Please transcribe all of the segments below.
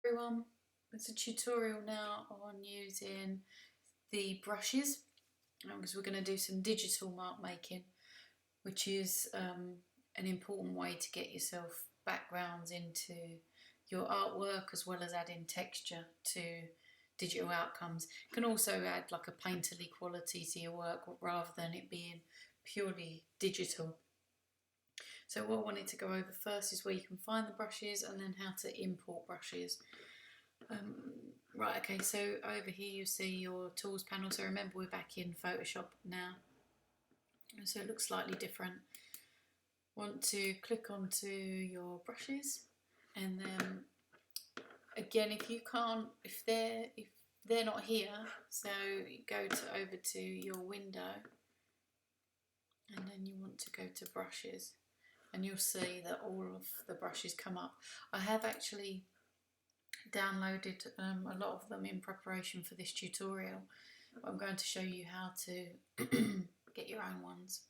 Everyone, it's a tutorial now on using the brushes because we're going to do some digital mark making, which is an important way to get yourself backgrounds into your artwork as well as adding texture to digital outcomes. You can also add like a painterly quality to your work rather than it being purely digital. So what I wanted to go over first is where you can find the brushes and then how to import brushes. Right, okay, so over here you'll see your tools panel. So remember, we're back in Photoshop now, so it looks slightly different. Want to click onto your brushes, and then again, if they're not here, so you go over to your window, and then you want to go to brushes, and you'll see that all of the brushes come up. I have actually downloaded a lot of them in preparation for this tutorial. I'm going to show you how to get your own ones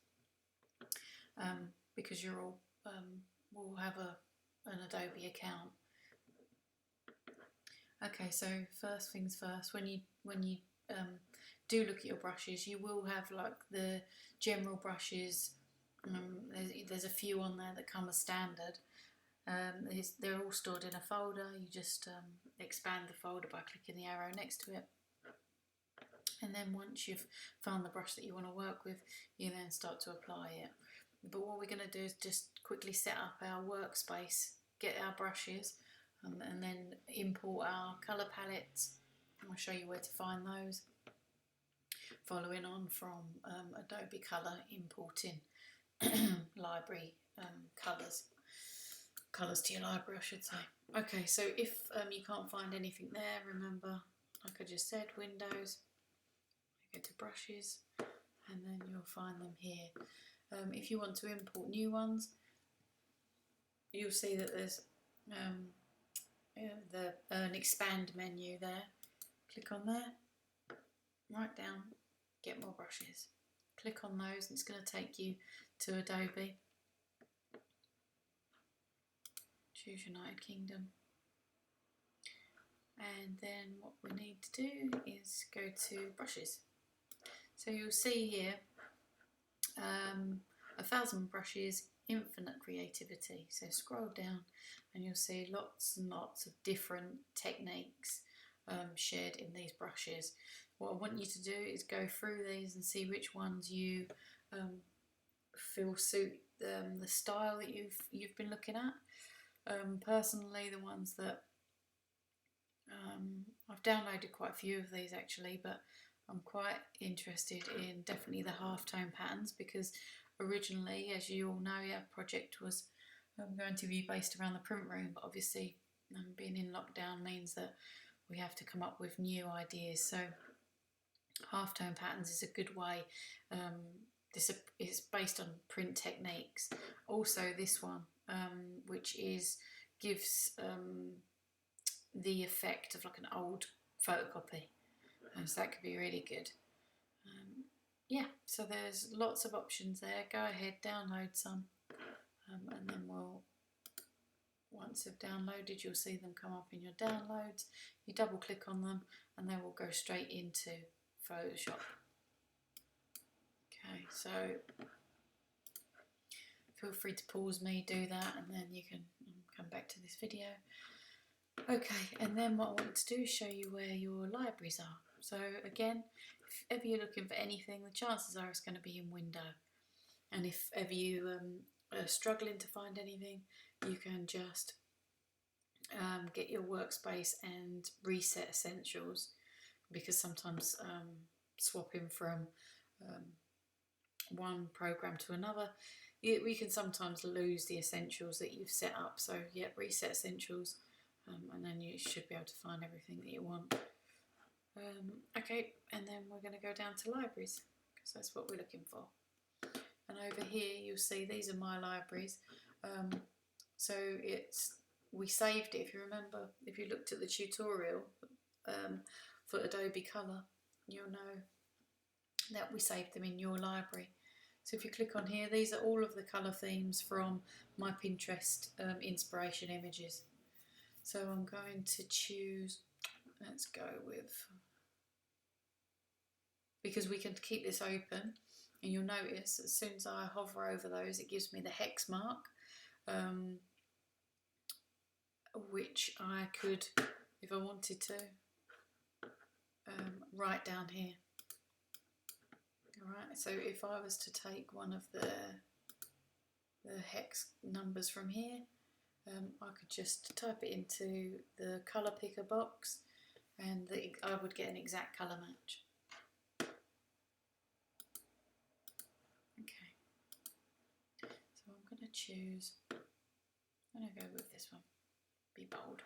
because you're all will have an Adobe account. Okay, so first things first, when you do look at your brushes, you will have like the general brushes. There's a few on there that come as standard. They're all stored in a folder. You just expand the folder by clicking the arrow next to it, and then once you've found the brush that you want to work with, you then start to apply it. But what we're going to do is just quickly set up our workspace, get our brushes, and then import our colour palettes. I'll show you where to find those, following on from Adobe Colour importing library colours to your library, I should say. Okay, so if you can't find anything there, remember, like I just said, Windows, go to brushes, and then you'll find them here. If you want to import new ones, you'll see that there's an expand menu there. Click on there, right down, get more brushes. Click on those and it's going to take you to Adobe. Choose United Kingdom. And then what we need to do is go to brushes. So you'll see here 1,000 brushes, infinite creativity. So scroll down and you'll see lots and lots of different techniques shared in these brushes. What I want you to do is go through these and see which ones you feel suit the style that you've been looking at. Personally, the ones that I've downloaded quite a few of these actually, but I'm quite interested in definitely the halftone patterns, because originally, as you all know, our project was going to be based around the print room, but obviously being in lockdown means that we have to come up with new ideas. So halftone patterns is a good way. This is based on print techniques. Also this one, which gives the effect of like an old photocopy, so that could be really good. Yeah, so there's lots of options there. Go ahead, download some, and then once they've downloaded, you'll see them come up in your downloads. You double click on them and they will go straight into Photoshop. Okay, so feel free to pause me, do that, and then you can come back to this video. Okay, and then what I want to do is show you where your libraries are. So again, if ever you're looking for anything, the chances are it's going to be in Window. And if ever you are struggling to find anything, you can just get your workspace and reset essentials, because sometimes swapping from one program to another, we can sometimes lose the essentials that you've set up. So yeah, reset essentials, and then you should be able to find everything that you want. Okay, and then we're going to go down to libraries, because that's what we're looking for. And over here you'll see these are my libraries. So we saved it. If you remember, if you looked at the tutorial for Adobe Colour, you'll know that we saved them in your library. So if you click on here, these are all of the colour themes from my Pinterest inspiration images. So I'm going to choose, let's go with, because we can keep this open, and you'll notice as soon as I hover over those it gives me the hex mark, which I could, if I wanted to, write down here. Alright, so if I was to take one of the hex numbers from here, I could just type it into the colour picker box and I would get an exact colour match. Okay, so I'm going to choose, I'm going to go with this one, be bold.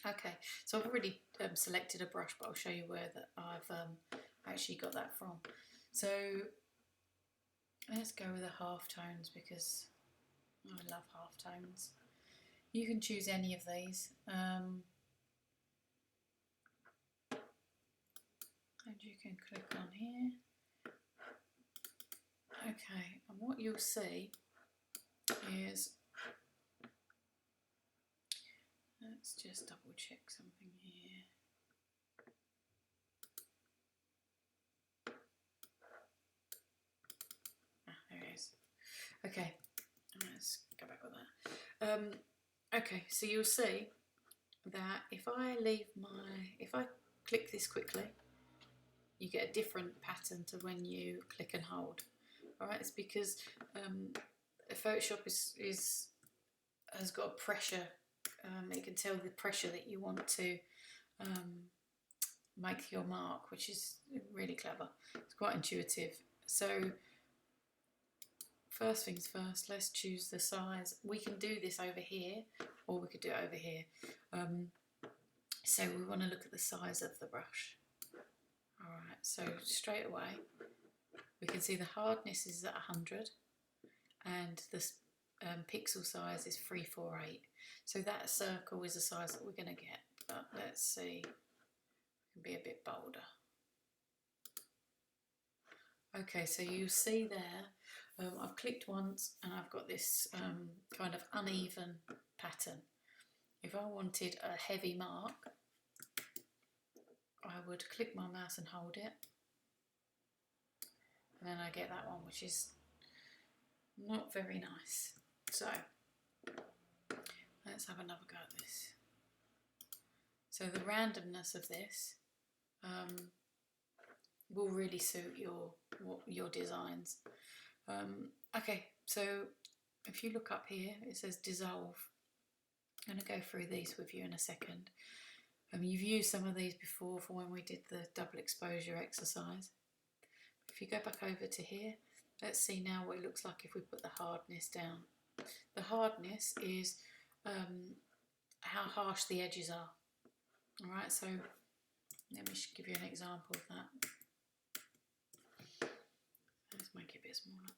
Okay, so I've already selected a brush, but I'll show you where that I've actually got that from. So let's go with the half tones because I love half tones. You can choose any of these, and you can click on here. Okay, and what you'll see is, let's just double check something here. There it is. Okay, let's go back with that. Okay, so you'll see that if I click this quickly, you get a different pattern to when you click and hold. Alright, it's because Photoshop has got a pressure. It can tell the pressure that you want to make your mark, which is really clever. It's quite intuitive. So first things first, let's choose the size. We can do this over here, or we could do it over here. So we want to look at the size of the brush. Alright, so straight away we can see the hardness is at 100 and the pixel size is 348. So that circle is the size that we're going to get. But let's see, we can be a bit bolder. Okay, so you see there, I've clicked once and I've got this kind of uneven pattern. If I wanted a heavy mark, I would click my mouse and hold it, and then I get that one, which is not very nice. So let's have another go at this. So the randomness of this will really suit your designs. Okay, so if you look up here, it says dissolve. I'm going to go through these with you in a second. You've used some of these before for when we did the double exposure exercise. If you go back over to here, let's see now what it looks like if we put the hardness down. The hardness is how harsh the edges are. Alright, so let me give you an example of that. Let's make it a bit smaller.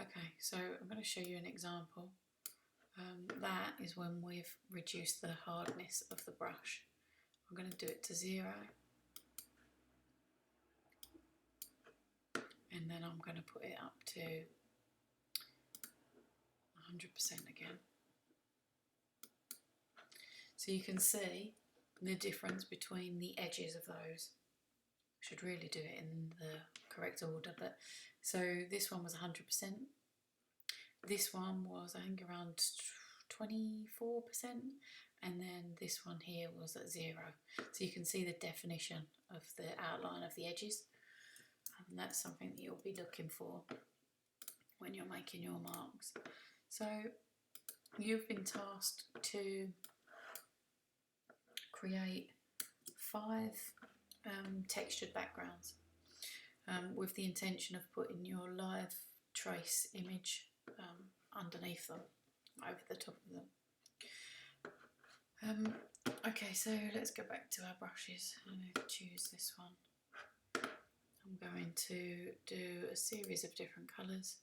Okay, so I'm going to show you an example. That is when we've reduced the hardness of the brush. I'm going to do it to 0. And then I'm going to put it up to 100% again. So you can see the difference between the edges of those. I should really do it in the correct order, but so this one was 100%. This one was, I think, around 24%, and then this one here was at 0. So you can see the definition of the outline of the edges, and that's something that you'll be looking for when you're making your marks. So you've been tasked to create 5 textured backgrounds with the intention of putting your live trace image underneath them, over the top of them. Okay, so let's go back to our brushes. I'm going to choose this one. I'm going to do a series of different colours,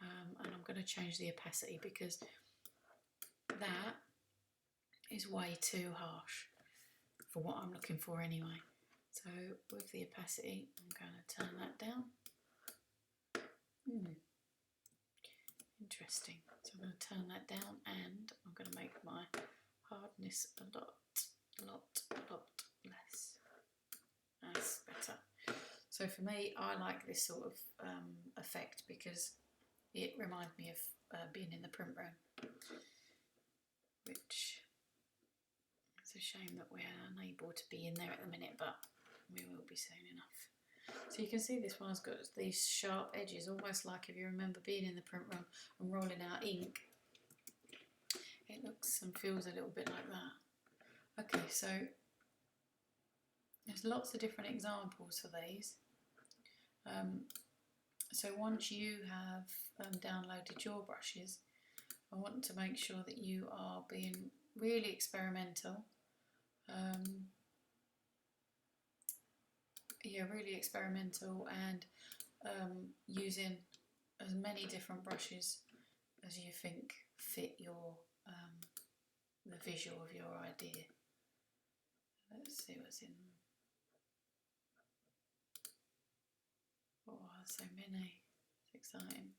and I'm going to change the opacity because that is way too harsh for what I'm looking for anyway. So with the opacity, I'm going to turn that down. Interesting. So I'm going to turn that down, and I'm going to make my hardness a lot less. That's better. So for me, I like this sort of effect because it reminds me of being in the print room, which it's a shame that we're unable to be in there at the minute, but we will be soon enough. So you can see this one's got these sharp edges, almost like if you remember being in the print room and rolling out ink. It looks and feels a little bit like that. Okay, so there's lots of different examples for these. So once you have downloaded your brushes, I want to make sure that you are being really experimental. Really experimental, and using as many different brushes as you think fit your the visual of your idea. Let's see what's in. Oh, so many. It's exciting.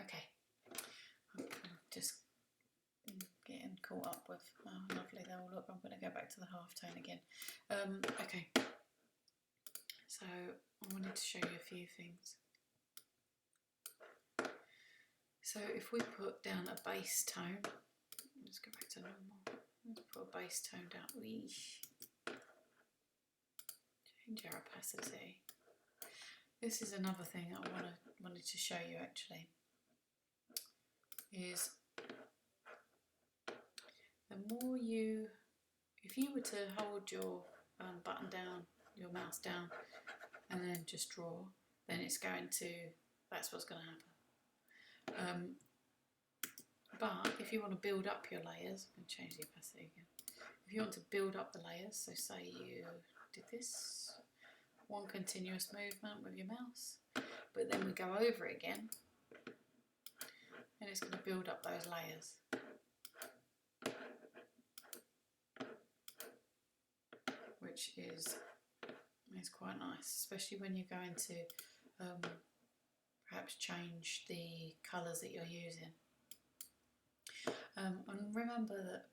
Okay. I'm just getting caught up with, oh lovely, they'll look, I'm going to go back to the half tone again. Okay, so I wanted to show you a few things. So if we put down a base tone, let's go back to normal, let's put a base tone down, change our opacity. This is another thing I wanted to show you actually, is the more you, if you were to hold your button down, your mouse down, and then just draw, then it's going to, that's what's going to happen. But if you want to build up your layers, I'm going to change the opacity again. If you want to build up the layers, so say you did this, one continuous movement with your mouse, but then we go over it again, and it's going to build up those layers. Which is quite nice, especially when you're going to perhaps change the colours that you're using. And remember that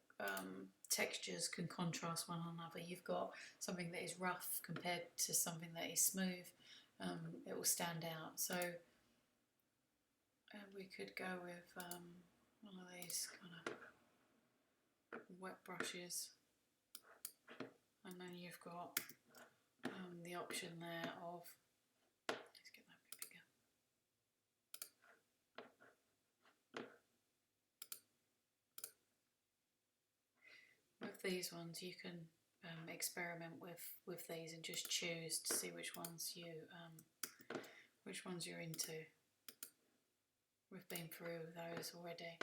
textures can contrast one another. You've got something that is rough compared to something that is smooth. It will stand out. So we could go with one of these kind of wet brushes, and then you've got the option there of, let's get that a bit bigger. With these ones you can experiment with these and just choose to see which ones you're into. We've been through those already,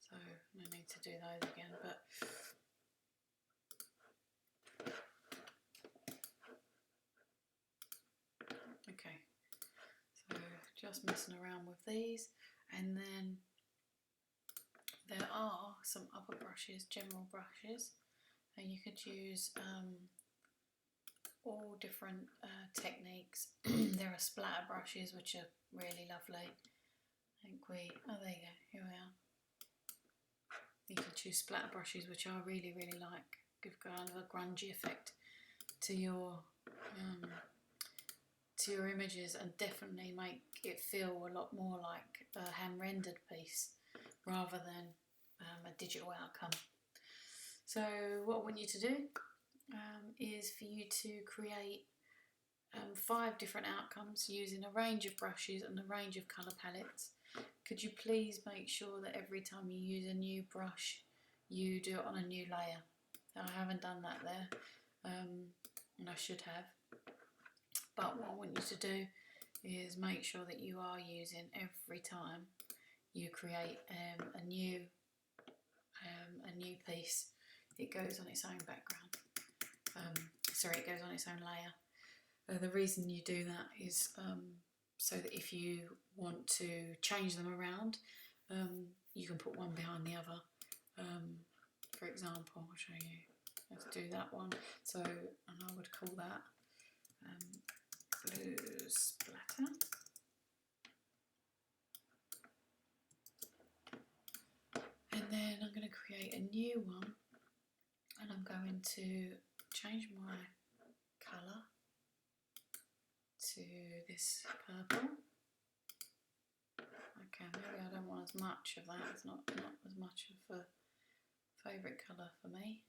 so no need to do those again, but okay, so just messing around with these, and then there are some other brushes, general brushes, and you could use all different techniques. There are splatter brushes which are really lovely. I think oh there you go, here we are. You can choose splatter brushes which I really like, give kind of a grungy effect to your images, and definitely make it feel a lot more like a hand-rendered piece rather than a digital outcome. So what I want you to do is for you to create 5 different outcomes using a range of brushes and a range of colour palettes. Could you please make sure that every time you use a new brush you do it on a new layer? I haven't done that there, and I should have. But what I want you to do is make sure that you are using, every time you create a new piece, it goes on its own background. It goes on its own layer. The reason you do that is so that if you want to change them around, you can put one behind the other. For example, I'll show you. Let's do that one. So, and I would call that blue splatter. new one, and I'm going to change my colour to this purple. Okay, maybe I don't want as much of that. It's not as much of a favourite colour for me.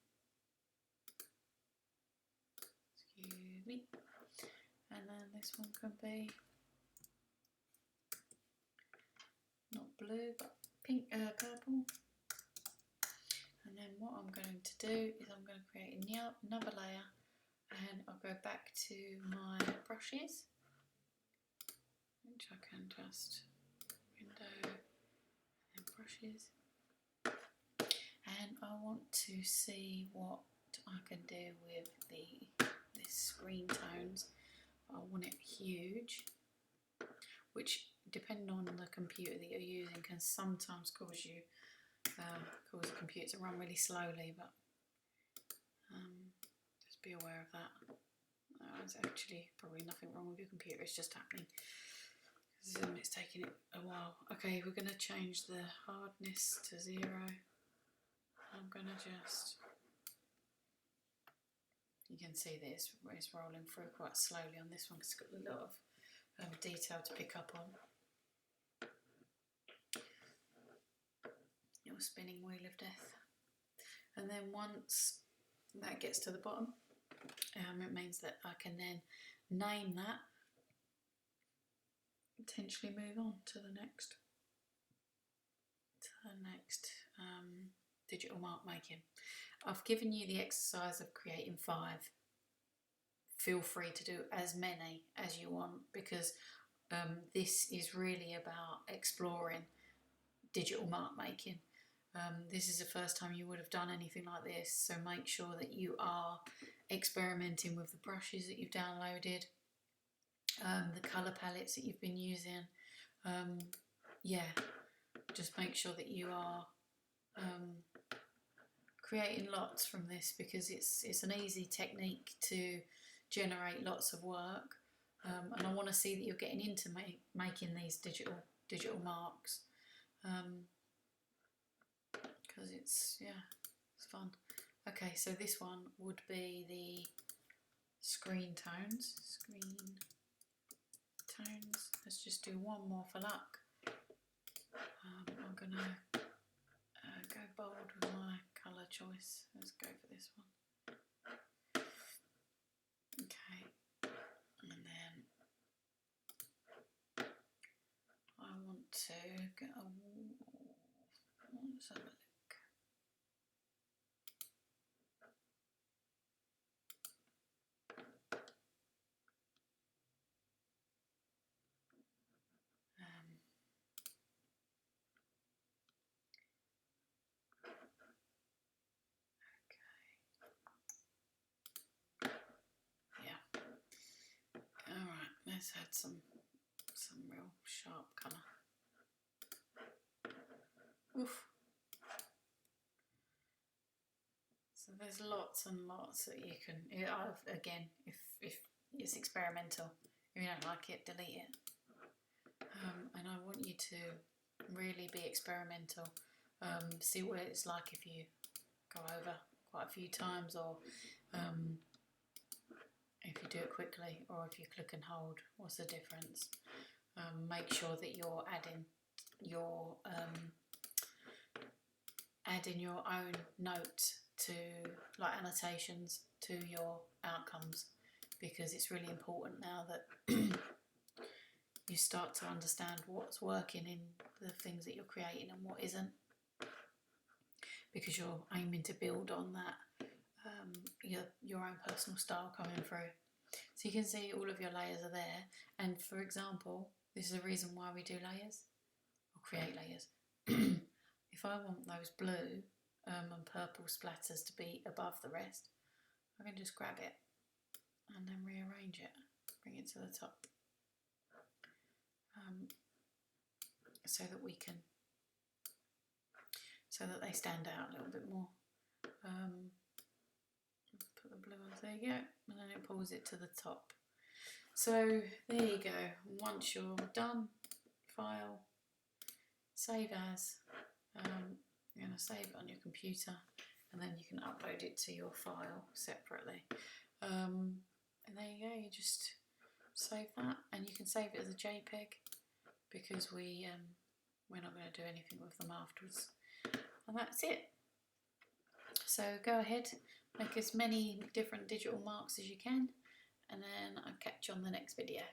Excuse me. And then this one can be not blue but pink, purple. And then what I'm going to do is I'm going to create another layer, and I'll go back to my brushes, which I can just window and brushes, and I want to see what I can do with this screen tones. I want it huge, which depending on the computer that you're using can sometimes cause the computer to run really slowly, but just be aware of that. There's actually probably nothing wrong with your computer, it's just happening because it's taking it a while. Okay, we're going to change the hardness to 0. I'm going to just, you can see this, it's rolling through quite slowly on this one because it's got a lot of detail to pick up on. Your spinning wheel of death. And then once that gets to the bottom, it means that I can then name that, potentially move on to the next digital mark making. I've given you the exercise of creating 5. Feel free to do as many as you want, because this is really about exploring digital mark making. This is the first time you would have done anything like this, so make sure that you are experimenting with the brushes that you've downloaded, the colour palettes that you've been using. Yeah, just make sure that you are creating lots from this, because it's an easy technique to generate lots of work, and I want to see that you're getting into making these digital marks, because it's fun. Okay, so this one would be the screen tones. Let's just do one more for luck. I'm gonna go bold with my colour choice. Let's go for this one. Okay, and then I want to get a wall. Let's have a look. Alright, let's add some real sharp colour. Oof. So there's lots and lots that you can, again, if it's experimental. If you don't like it, delete it. And I want you to really be experimental. See what it's like if you go over quite a few times, or if you do it quickly, or if you click and hold, what's the difference? Make sure that you're adding your own notes to, like annotations to your outcomes, because it's really important now that you start to understand what's working in the things that you're creating and what isn't, because you're aiming to build on that your own personal style coming through. So you can see all of your layers are there, and for example, this is the reason why we do layers or create layers. If I want those blue and purple splatters to be above the rest, I can just grab it and then rearrange it, bring it to the top, so that they stand out a little bit more. Put the blue ones, there you go, and then it pulls it to the top. So there you go. Once you're done, file, save as. I'm going to save it on your computer, and then you can upload it to your file separately. And there you go, you just save that, and you can save it as a JPEG because we're not going to do anything with them afterwards. And that's it. So go ahead, make as many different digital marks as you can, and then I'll catch you on the next video.